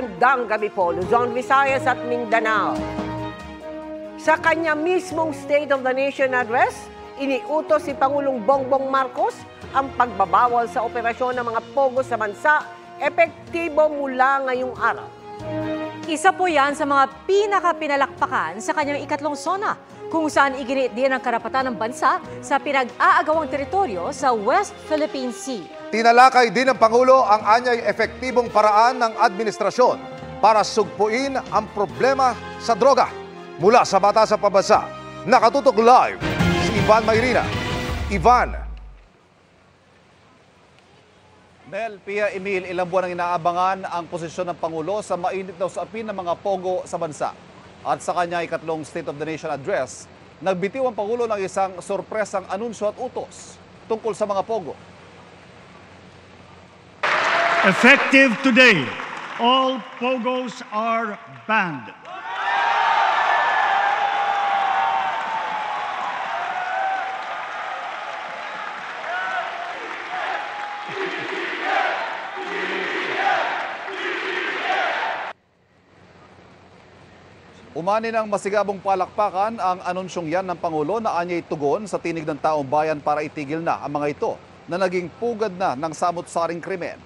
Magandang gabi po, Luzon, Visayas at Mindanao. Sa kanya mismong State of the Nation Address, iniutos si Pangulong Bongbong Marcos ang pagbabawal sa operasyon ng mga pogo sa bansa, epektibo mula ngayong araw. Isa po yan sa mga pinakapinalakpakan sa kanyang ikatlong SONA, kung saan iginiit din ang karapatan ng bansa sa pinag-aagawang teritoryo sa West Philippine Sea. Tinalakay din ng Pangulo ang anyay epektibong paraan ng administrasyon para sugpuin ang problema sa droga. Mula sa Bata sa Pabasa, nakatutok live si Ivan Mayrina. Ivan. Mel, Pia, Emil, ilang buwan ang inaabangan ang posisyon ng Pangulo sa mainit na usapin ng mga pogo sa bansa. At sa kanya ikatlong State of the Nation Address, nagbitiw ang Pangulo ng isang sorpresang anunsyo at utos tungkol sa mga pogo. Effective today, all pogos are banned. Umani ng masigabong palakpakan ang anunsyong yan ng Pangulo na anyay tugon sa tinig ng taong bayan para itigil na ang mga ito na naging pugad na ng samut-saring krimen.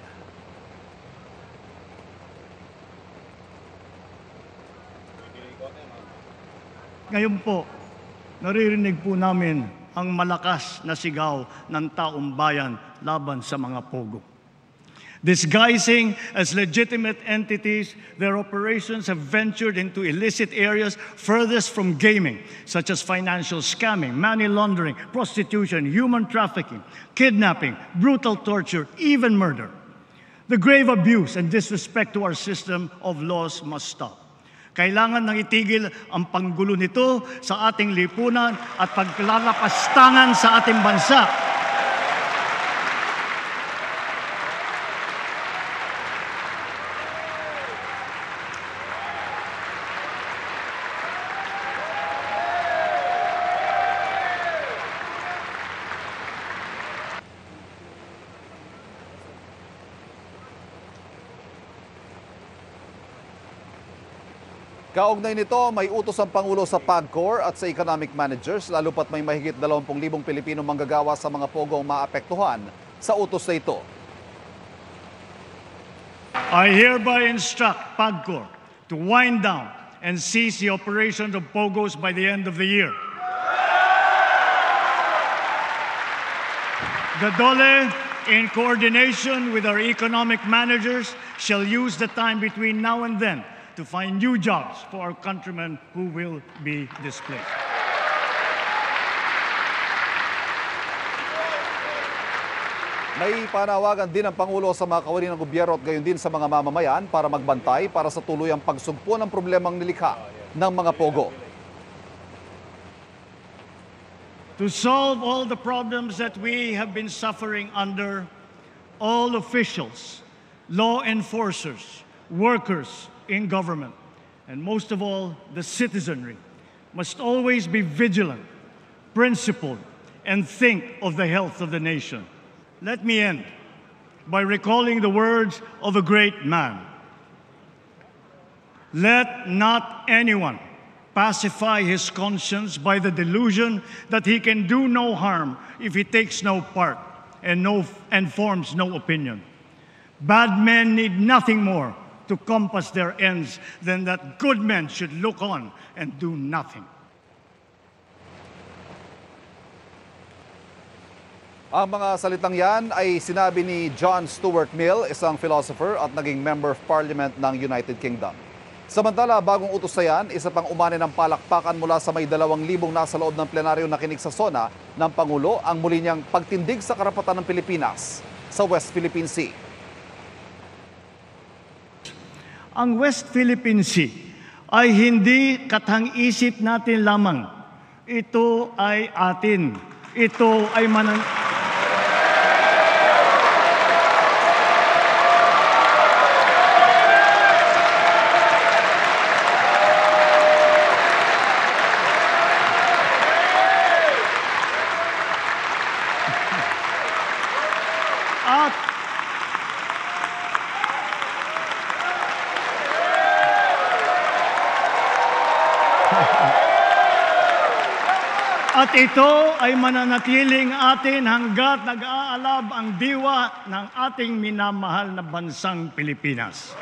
Ngayon po, naririnig po namin ang malakas na sigaw ng taong bayan laban sa mga pogo. Disguising as legitimate entities, their operations have ventured into illicit areas furthest from gaming, such as financial scamming, money laundering, prostitution, human trafficking, kidnapping, brutal torture, even murder. The grave abuse and disrespect to our system of laws must stop. Kailangan nang itigil ang panggulo nito sa ating lipunan at paglalapastangan sa ating bansa. Kaugnay nito, may utos ang Pangulo sa PAGCOR at sa economic managers, lalo pat may mahigit 20,000 Pilipino manggagawa sa mga pogo ang maapektuhan sa utos na ito. I hereby instruct PAGCOR to wind down and cease the operations of pogos by the end of the year. The DOLE, in coordination with our economic managers, shall use the time between now and then to find new jobs for our countrymen who will be displaced. May panawagan din ang Pangulo sa mga kawani ng gobyerno at gayon din sa mga mamamayan para magbantay para sa tuluyang pagsugpo ng problemang nilikha ng mga pogo. To solve all the problems that we have been suffering under, all officials, law enforcers, workers in government, and most of all, the citizenry, must always be vigilant, principled, and think of the health of the nation. Let me end by recalling the words of a great man. Let not anyone pacify his conscience by the delusion that he can do no harm if he takes no part and forms no opinion. Bad men need nothing more to compass their ends than that good men should look on and do nothing. Ang mga salitang yan ay sinabi ni John Stuart Mill, isang philosopher at naging Member of Parliament ng United Kingdom. Samantala, bagong utos na yan, isa pang umani ng palakpakan mula sa may 2,000 nasa loob ng plenaryo nakinig sa SONA ng Pangulo ang muli niyang pagtindig sa karapatan ng Pilipinas sa West Philippine Sea. Ang West Philippine Sea ay hindi kathang-isip natin lamang. Ito ay atin. Ito ay At ito ay mananatiling atin hanggat nag-aalab ang diwa ng ating minamahal na bansang Pilipinas.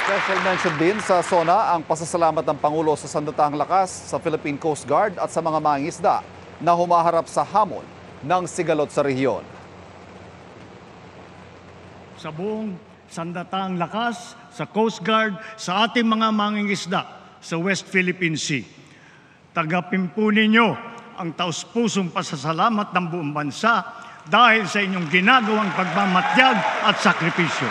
Special mention din sa SONA ang pasasalamat ng Pangulo sa sandatahang lakas sa Philippine Coast Guard at sa mga mangingisda na humaharap sa hamon ng sigalot sa rehiyon. Sa buong sandatahang lakas, sa Coast Guard, sa ating mga mangingisda sa West Philippine Sea. Tagapin po ninyo ang taus-pusong pasasalamat ng buong bansa dahil sa inyong ginagawang pagmamatyag at sakripisyo.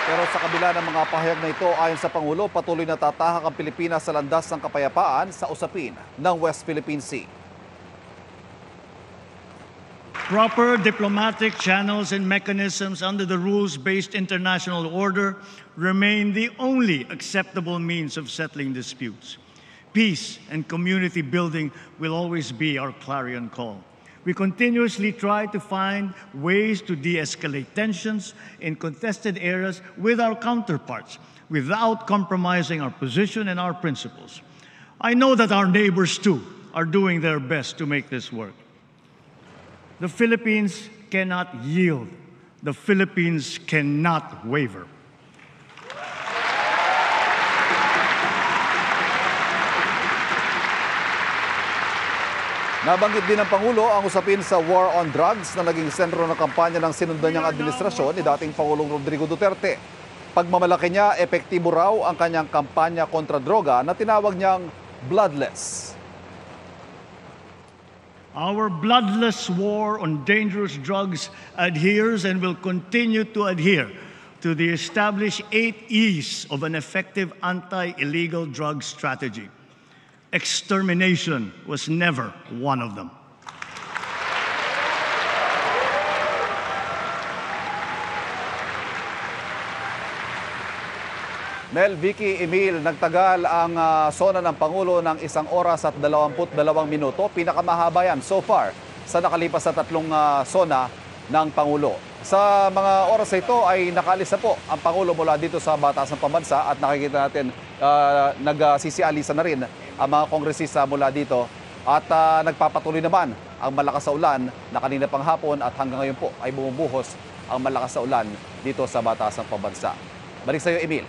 Pero sa kabila ng mga pahayag na ito, ayon sa Pangulo, patuloy na tatahak ang Pilipinas sa landas ng kapayapaan sa usapin ng West Philippine Sea. Proper diplomatic channels and mechanisms under the rules-based international order remain the only acceptable means of settling disputes. Peace and community building will always be our clarion call. We continuously try to find ways to de-escalate tensions in contested areas with our counterparts without compromising our position and our principles. I know that our neighbors too are doing their best to make this work. The Philippines cannot yield. The Philippines cannot waver. Nabanggit din ng Pangulo ang usapin sa war on drugs na naging sentro ng kampanya ng sinundan niyang administrasyon ni dating Pangulong Rodrigo Duterte. Pagmamalaki niya, epektibo raw ang kanyang kampanya kontra droga na tinawag niyang bloodless. Our bloodless war on dangerous drugs adheres and will continue to adhere to the established 8 E's of an effective anti-illegal drug strategy. Extermination was never one of them. Mel, Vicky, Emil, nagtagal ang SONA ng Pangulo ng 1 oras at 22 minuto. Pinakamahaba yan so far sa nakalipas sa 3 SONA ng Pangulo. Sa mga oras na ito ay nakaalis na po ang Pangulo mula dito sa Batasang Pambansa at nakikita natin nagsisialisa na rin ang mga kongresista mula dito at nagpapatuloy naman ang malakas na ulan na kanina pang hapon at hanggang ngayon po ay bumubuhos ang malakas na ulan dito sa Batasang Pambansa. Balik sa iyo, Emil.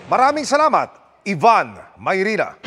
Maraming salamat, Ivan Mayrina.